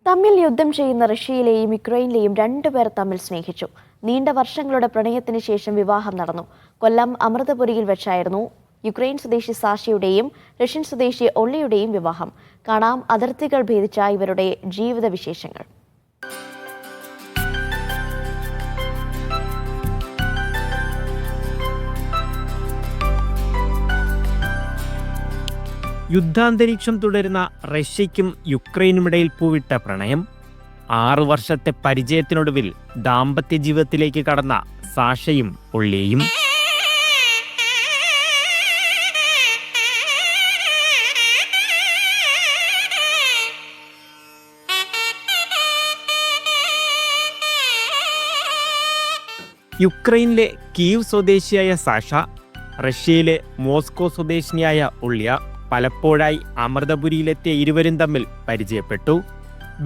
തമ്മിൽ യുദ്ധം ചെയ്യുന്ന റഷ്യയിലെയും യുക്രൈനിലെയും രണ്ടുപേർ തമ്മിൽ സ്നേഹിച്ചു. നീണ്ട വർഷങ്ങളുടെ പ്രണയത്തിന് ശേഷം വിവാഹം നടന്നു. കൊല്ലം അമൃതപുരിയിൽ വെച്ചായിരുന്നു യുക്രൈൻ സ്വദേശി സാഷയുടെയും റഷ്യൻ സ്വദേശി ഒള്ളിയുടെയും വിവാഹം. കാണാം അതിർത്തികൾ ഭേദിച്ച ഇവരുടെ ജീവിത വിശേഷങ്ങൾ. യുദ്ധാന്തരീക്ഷം തുടരുന്ന റഷ്യയ്ക്കും യുക്രൈനുമിടയിൽ പൂവിട്ട പ്രണയം 6 വർഷത്തെ പരിചയത്തിനൊടുവിൽ ദാമ്പത്യ ജീവിതത്തിലേക്ക് കടന്ന സാഷയും ഒള്ളിയും. യുക്രൈനിലെ കീവ് സ്വദേശിയായ സാഷ, റഷ്യയിലെ മോസ്കോ സ്വദേശിനിയായ ഒള്ളിയ പലപ്പോഴായി അമൃതപുരിയിലെത്തിയ ഇരുവരും തമ്മിൽ പരിചയപ്പെട്ടു.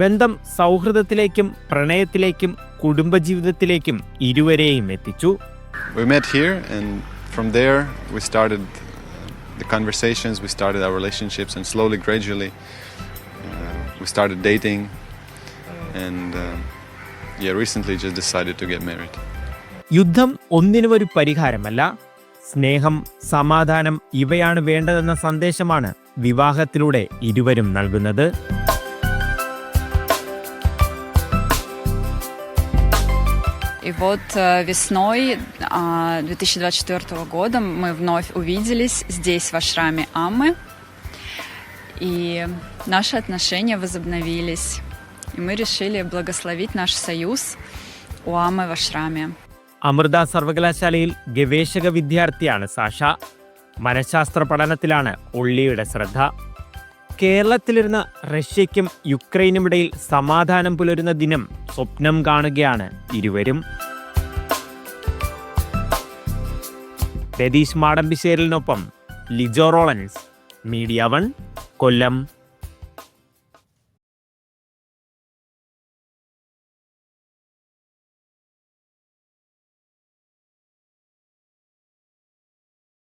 ബന്ധം സൗഹൃദത്തിലേക്കും പ്രണയത്തിലേക്കും കുടുംബജീവിതത്തിലേക്കും ഇരുവരെയും എത്തിച്ചു. We met here and from there we started the conversations, we started our relationships and slowly gradually we started dating and recently just decided to get married. യുദ്ധം ഒന്നിനും ഒരു പരിഹാരമല്ല. സ്നേഹം, സമാധാനം ഇവയാണ് വേണ്ടതെന്ന സന്ദേശമാണ് വിവാഹത്തിലൂടെ ഇരുവരും നൽകുന്നത്. И вот весной 2024 года мы вновь увиделись здесь, в ашраме Аммы, и наши отношения возобновились, и мы решили благословить наш союз у Аммы в ашраме. അമൃത സർവകലാശാലയിൽ ഗവേഷക വിദ്യാർത്ഥിയാണ് സാഷ. മനഃശാസ്ത്ര പഠനത്തിലാണ് ഒള്ളിയുടെ ശ്രദ്ധ. കേരളത്തിലിരുന്ന് റഷ്യയ്ക്കും യുക്രൈനുമിടയിൽ സമാധാനം പുലരുന്ന ദിനം സ്വപ്നം കാണുകയാണ് ഇരുവരും. രതീഷ് മാടമ്പിശ്ശേരിലിനൊപ്പം ലിജോ റോളൻസ്, മീഡിയ 1, കൊല്ലം.